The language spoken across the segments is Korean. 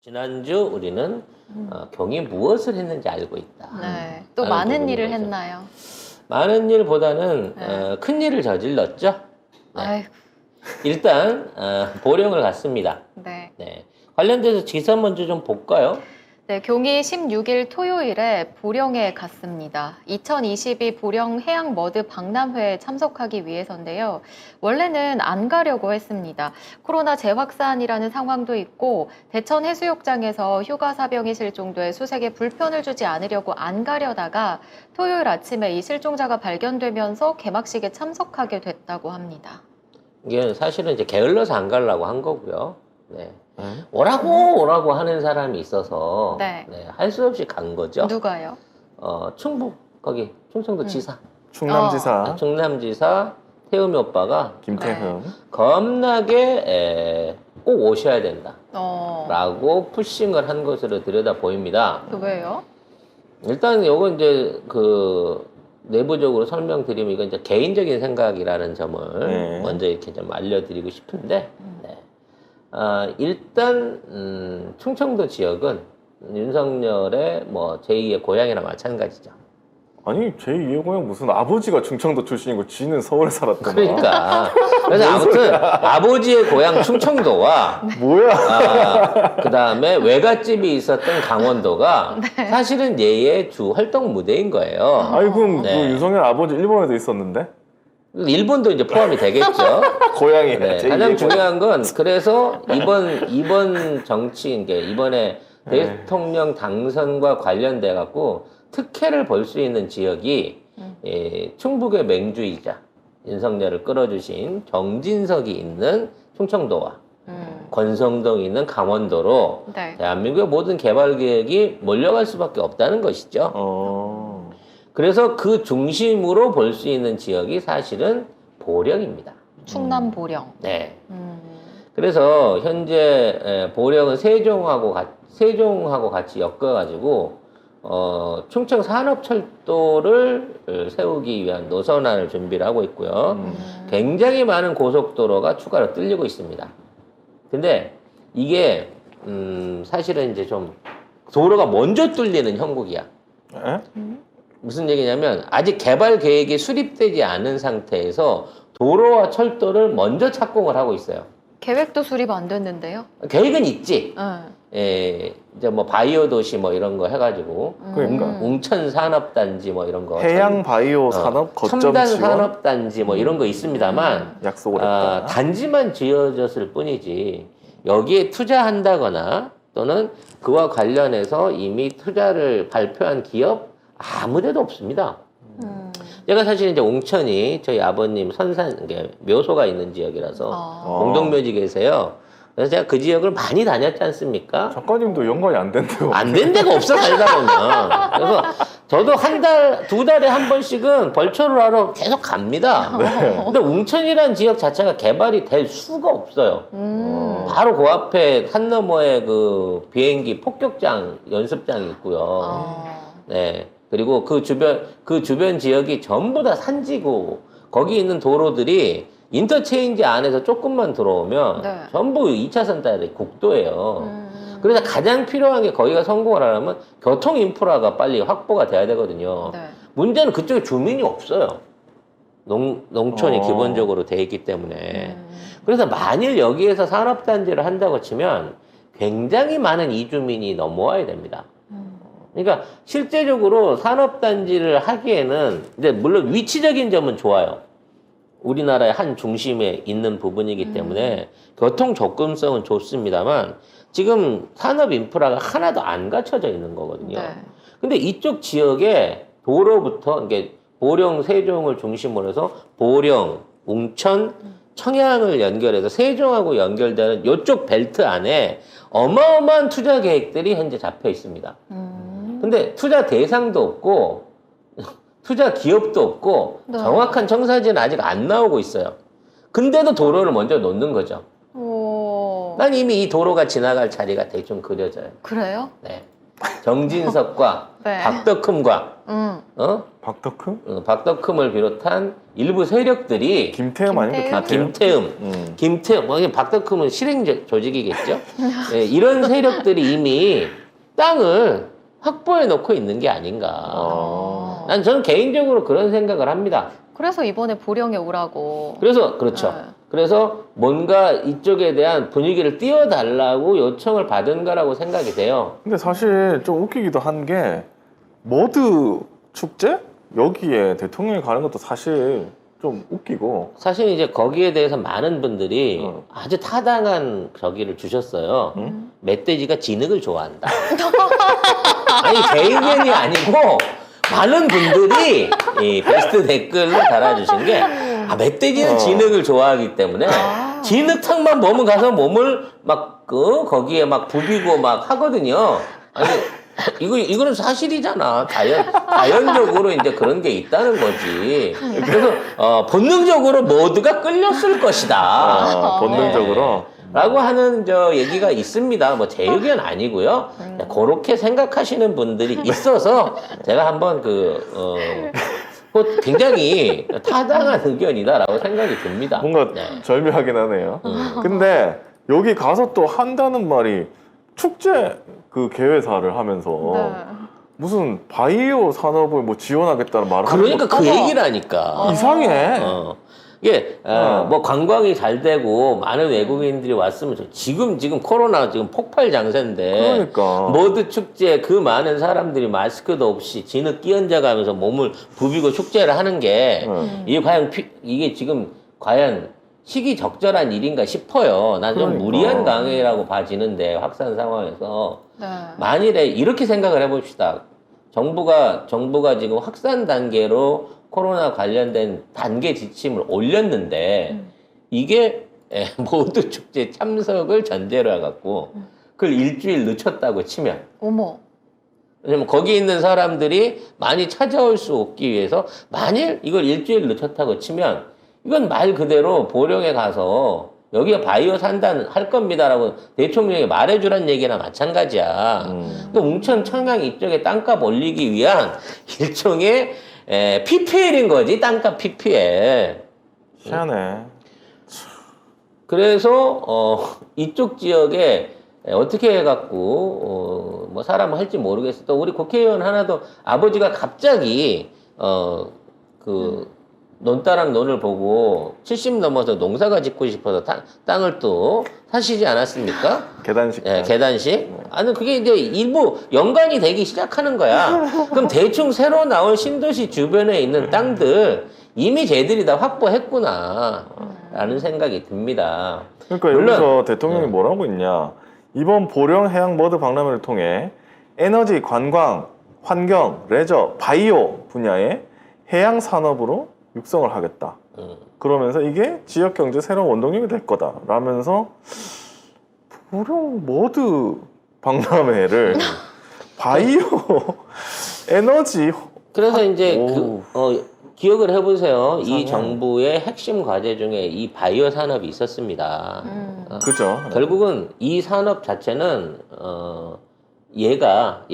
지난주 우리는 경이 무엇을 했는지 알고 있다. 네. 또 라는 많은 부분인 일을 거죠. 했나요? 많은 일보다는 네. 큰 일을 저질렀죠. 네. 아이고, 일단 보령을 갔습니다. 네. 네. 관련돼서 지선 먼저 좀 볼까요? 네, 경이 16일 토요일에 보령에 갔습니다. 2022 보령 해양 머드 박람회에 참석하기 위해서인데요. 원래는 안 가려고 했습니다. 코로나 재확산이라는 상황도 있고 대천 해수욕장에서 휴가 사병이 실종돼 수색에 불편을 주지 않으려고 안 가려다가 토요일 아침에 이 실종자가 발견되면서 개막식에 참석하게 됐다고 합니다. 이게 사실은 이제 게을러서 안 가려고 한 거고요. 네. 오라고 하는 사람이 있어서 네. 할 수 없이 간 거죠. 누가요? 충북 거기 충청도 지사, 충남지사 충남지사 태음이 오빠가 김태흠. 겁나게 꼭 오셔야 된다. 어, 라고 푸싱을 한 것으로 들여다 보입니다. 왜요? 일단 요거 이제 내부적으로 설명드리면 이건 이제 개인적인 생각이라는 점을 네. 먼저 이렇게 좀 알려드리고 싶은데, 네. 일단 충청도 지역은 윤석열의 뭐 제2의 고향이나 마찬가지죠. 아니 제2의 고향 무슨 아버지가 충청도 출신이고 지는 서울에 살았던 그러니까 그래서 아무튼 아버지의 고향 충청도와 그 다음에 외갓집이 있었던 강원도가 사실은 얘의 주 활동 무대인 거예요. 아니 그럼 네. 그 유성열 아버지 일본에도 있었는데 일본도 이제 포함이 되겠죠. 고향이네. 네, 제2의 가장 고향. 중요한 건 그래서 이번 정치인 게 이번에 대통령 당선과 관련돼 갖고 특혜를 볼 수 있는 지역이 충북의 맹주이자 윤석열을 끌어주신 정진석이 있는 충청도와 권성동이 있는 강원도로 네. 대한민국의 모든 개발 계획이 몰려갈 수밖에 없다는 것이죠. 그래서 그 중심으로 볼 수 있는 지역이 사실은 보령입니다. 충남 보령. 네. 그래서 현재 보령은 세종하고 같이 엮어가지고 충청 산업철도를 세우기 위한 노선안을 준비를 하고 있고요. 굉장히 많은 고속도로가 추가로 뚫리고 있습니다. 근데 이게 사실은 이제 좀 도로가 먼저 뚫리는 형국이야. 에? 무슨 얘기냐면 아직 개발 계획이 수립되지 않은 상태에서 도로와 철도를 먼저 착공을 하고 있어요. 계획도 수립 안 됐는데요? 계획은 있지. 네. 이제 뭐 바이오 도시 뭐 이런 거 해가지고 그러니까 웅천 산업단지 뭐 이런 거 해양 바이오 산업 거점 첨단 지원 산업단지 뭐 이런 거 있습니다만 약속을 했다. 단지만 지어졌을 뿐이지 여기에 투자한다거나 또는 그와 관련해서 이미 투자를 발표한 기업 아무데도 없습니다. 제가 사실 이제 옹천이 저희 아버님 선산 묘소가 있는 지역이라서 공동묘지 계세요. 그래서 제가 그 지역을 많이 다녔지 않습니까? 작가님도 연관이 안 된대요. 안 된 데가 없어 살다 보면. 그래서 저도 한 달, 두 달에 한 번씩은 벌초를 하러 계속 갑니다. 근데 웅천이라는 지역 자체가 개발이 될 수가 없어요. 바로 그 앞에 산 너머에 그 비행기 폭격장 연습장이 있고요. 네. 그리고 그 주변 지역이 전부 다 산지고 거기 있는 도로들이 인터체인지 안에서 조금만 들어오면 네. 전부 2차선 따라 국도예요. 그래서 가장 필요한 게 거기가 성공을 하려면 교통 인프라가 빨리 확보가 돼야 되거든요. 네. 문제는 그쪽에 주민이 없어요. 농촌이 기본적으로 돼 있기 때문에. 그래서 만일 여기에서 산업단지를 한다고 치면 굉장히 많은 이주민이 넘어와야 됩니다. 그러니까 실제적으로 산업단지를 하기에는 이제 물론 위치적인 점은 좋아요. 우리나라의 한 중심에 있는 부분이기 때문에 교통 접근성은 좋습니다만 지금 산업 인프라가 하나도 안 갖춰져 있는 거거든요. 네. 근데 이쪽 지역에 도로부터 이게 보령, 세종을 중심으로 해서 보령, 웅천, 청양을 연결해서 세종하고 연결되는 이쪽 벨트 안에 어마어마한 투자 계획들이 현재 잡혀 있습니다. 근데 투자 대상도 없고 투자 기업도 없고 네. 정확한 청사진은 아직 안 나오고 있어요. 근데도 도로를 먼저 놓는 거죠. 오, 난 이미 이 도로가 지나갈 자리가 대충 그려져요. 그래요? 네. 정진석과 네. 박덕흠과 박덕흠? 박덕흠을 비롯한 일부 세력들이 김태흠 아닙니까? 김태흠? 김태흠, 뭐 박덕흠은 실행 조직이겠죠. 예, 이런 세력들이 이미 땅을 확보해 놓고 있는 게 아닌가. 아. 난 저는 개인적으로 그런 생각을 합니다. 그래서 이번에 보령에 오라고. 그래서 그렇죠. 네. 그래서 뭔가 이쪽에 대한 분위기를 띄워달라고 요청을 받은 거라고 생각이 돼요. 근데 사실 좀 웃기기도 한 게 머드 축제? 여기에 대통령이 가는 것도 사실 좀 웃기고 사실 이제 거기에 대해서 많은 분들이 아주 타당한 저기를 주셨어요. 응? 멧돼지가 진흙을 좋아한다. 아니 제 의견이 아니고 많은 분들이 이 베스트 댓글로 달아주신 게 멧돼지는 진흙을 좋아하기 때문에 진흙탕만 보면 가서 몸을 막 거기에 막 부비고 막 하거든요. 아니 이거는 사실이잖아. 자연적으로 이제 그런 게 있다는 거지. 그래서 본능적으로 모두가 끌렸을 것이다. 본능적으로 라고 하는 저 얘기가 있습니다. 뭐 제 의견 아니고요. 그렇게 생각하시는 분들이 있어서 제가 한번 굉장히 타당한 의견이다라고 생각이 듭니다. 뭔가 네. 절묘하긴 하네요. 근데 여기 가서 또 한다는 말이 축제 그 개회사를 하면서 네. 무슨 바이오 산업을 뭐 지원하겠다는 말을 그러니까 하는 그 것도 얘기라니까. 이상해. 이게 뭐 관광이 잘 되고 많은 외국인들이 왔으면 지금 코로나 지금 폭발 장세인데 그러니까. 모두 축제 그 많은 사람들이 마스크도 없이 진흙 끼얹어가면서 몸을 부비고 축제를 하는 게 이게 과연 이게 지금 과연 시기적절한 일인가 싶어요. 난 좀 그러니까. 무리한 강행이라고 봐지는데 확산 상황에서 네. 만일에 이렇게 생각을 해봅시다. 정부가 지금 확산 단계로 코로나 관련된 단계 지침을 올렸는데 이게 모두 축제 참석을 전제로 해갖고 그걸 일주일 늦췄다고 치면 어머. 왜냐면 거기 있는 사람들이 많이 찾아올 수 없기 위해서 만일 이걸 일주일 늦췄다고 치면 이건 말 그대로 보령에 가서 여기에 바이오 산단 할 겁니다라고 대통령이 말해주란 얘기나 마찬가지야. 그 웅천 청양 이쪽에 땅값 올리기 위한 일종의 PPL인 거지, 땅값 PPL. 희한해. 그래서 이쪽 지역에 어떻게 해갖고 뭐 사람 할지 모르겠어. 또 우리 국회의원 하나도 아버지가 갑자기 논다랑 논을 보고 70 넘어서 농사가 짓고 싶어서 땅을 또 사시지 않았습니까? 계단식. 예, 계단식. 아니 그게 이제 일부 연관이 되기 시작하는 거야. 그럼 대충 새로 나올 신도시 주변에 있는 땅들 이미 쟤들이 다 확보했구나라는 생각이 듭니다. 그러니까 물론, 여기서 대통령이 뭐라고 있냐. 이번 보령 해양 머드 박람회를 통해 에너지, 관광, 환경, 레저, 바이오 분야의 해양 산업으로 육성을 하겠다. 그러면서 이게 지역 경제 새로운 원동력이 될 거다. 라면서 보령 머드 박람회를 바이오 에너지 그래서 이제 오. 기억을 해보세요. 이 이상해. 정부의 핵심 과제 중에 이 바이오 산업이 있었습니다. 그죠? 결국은 이 산업 자체는 얘가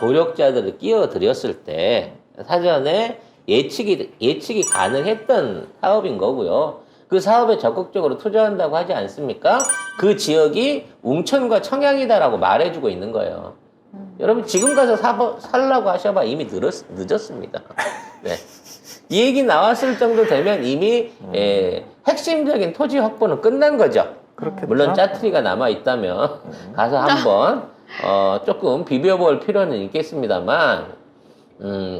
조력자들을 끼워들였을 때 사전에 예측이 가능했던 사업인 거고요. 그 사업에 적극적으로 투자한다고 하지 않습니까? 그 지역이 웅천과 청양이다라고 말해주고 있는 거예요. 여러분 지금 가서 살라고 하셔봐 이미 늦었습니다. 네. 이 얘기 나왔을 정도 되면 이미 핵심적인 토지 확보는 끝난 거죠. 그렇겠죠? 물론 짜투리가 남아 있다면 가서 한번 조금 비벼볼 필요는 있겠습니다만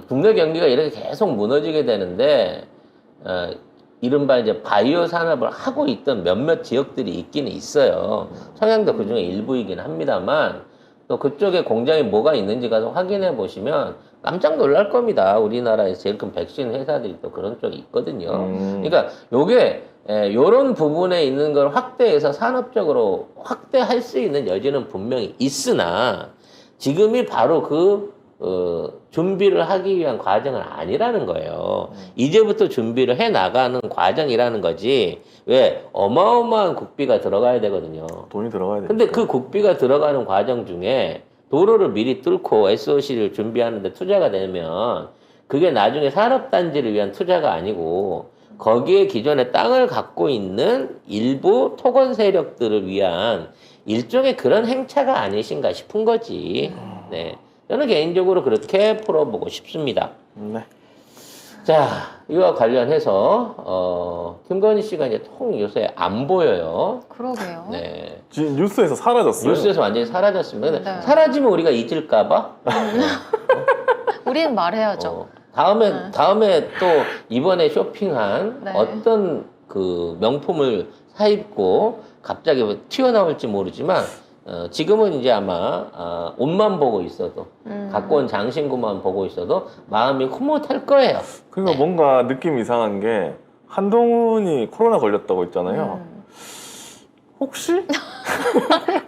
국내 경기가 이렇게 계속 무너지게 되는데 이른바 이제 바이오 산업을 하고 있던 몇몇 지역들이 있기는 있어요. 청양도 그 중에 일부이긴 합니다만 또 그쪽에 공장이 뭐가 있는지 가서 확인해 보시면 깜짝 놀랄 겁니다. 우리나라에서 제일 큰 백신 회사들이 또 그런 쪽이 있거든요. 그러니까 요게 요런 부분에 있는 걸 확대해서 산업적으로 확대할 수 있는 여지는 분명히 있으나 지금이 바로 준비를 하기 위한 과정은 아니라는 거예요. 이제부터 준비를 해 나가는 과정이라는 거지. 왜? 어마어마한 국비가 들어가야 되거든요. 돈이 들어가야 돼. 근데 그 국비가 들어가는 과정 중에 도로를 미리 뚫고 SOC를 준비하는데 투자가 되면 그게 나중에 산업단지를 위한 투자가 아니고 거기에 기존에 땅을 갖고 있는 일부 토건 세력들을 위한 일종의 그런 행차가 아니신가 싶은 거지. 네. 저는 개인적으로 그렇게 풀어보고 싶습니다. 네. 자, 이와 관련해서, 김건희 씨가 이제 통 요새 안 보여요. 그러게요. 네. 지금 뉴스에서 사라졌어요. 뉴스에서 완전히 사라졌습니다. 근데 네. 사라지면 우리가 잊을까봐? 우리는 말해야죠. 다음에 또 이번에 쇼핑한 네. 어떤 그 명품을 사입고 갑자기 튀어나올지 모르지만, 지금은 이제 아마, 옷만 보고 있어도, 갖고 온 장신구만 보고 있어도 마음이 흐뭇할 거예요. 그러니까 네. 뭔가 느낌 이상한 게 한동훈이 코로나 걸렸다고 했잖아요. 음. 혹시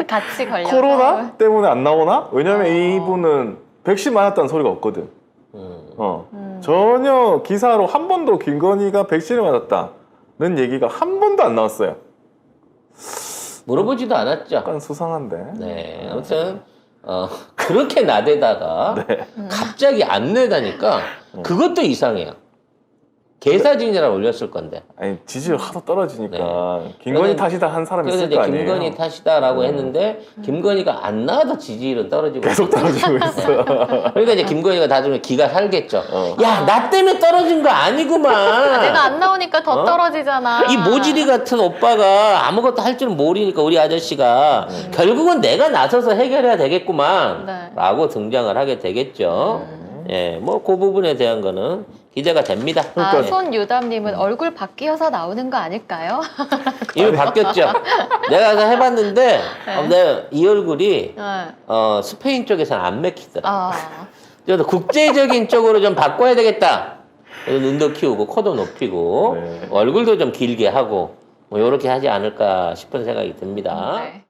같이 걸려서. 코로나 때문에 안 나오나? 왜냐면 어. 이분은 백신 맞았다는 소리가 없거든. 음. 전혀 기사로 한 번도 김건희가 백신을 맞았다는 얘기가 한 번도 안 나왔어요. 물어보지도 않았죠. 약간 수상한데. 네. 아무튼, 그렇게 나대다가 네. 갑자기 안 내다니까 그것도 이상해요. 개사진이라 올렸을 건데. 아니 지지율 하도 떨어지니까 김건희 그러면- 탓이다 한 사람이 그래서 있을 이제 거 아니에요. 김건희 탓이다라고 했는데 김건희가 안 나와도 지지율은 떨어지고 계속 있어요. 떨어지고 있어. 그러니까 이제 김건희가 나중에 기가 살겠죠. 어. 야, 나 때문에 떨어진 거 아니구만. 내가 안 나오니까 더 어? 떨어지잖아. 이 모지리 같은 오빠가 아무것도 할 줄은 모르니까 우리 아저씨가 결국은 내가 나서서 해결해야 되겠구만. 네. 라고 등장을 하게 되겠죠. 예, 뭐 그 부분에 대한 거는 기대가 됩니다. 그러니까- 손유담님은 얼굴 바뀌어서 나오는 거 아닐까요? 이미 바뀌었죠. 내가 가서 해봤는데 네. 내가 이 얼굴이 네. 스페인 쪽에서는 안 맥히더라. 아, 그래서 국제적인 쪽으로 좀 바꿔야 되겠다. 그래서 눈도 키우고 코도 높이고 네. 얼굴도 좀 길게 하고 뭐 이렇게 하지 않을까 싶은 생각이 듭니다. 네.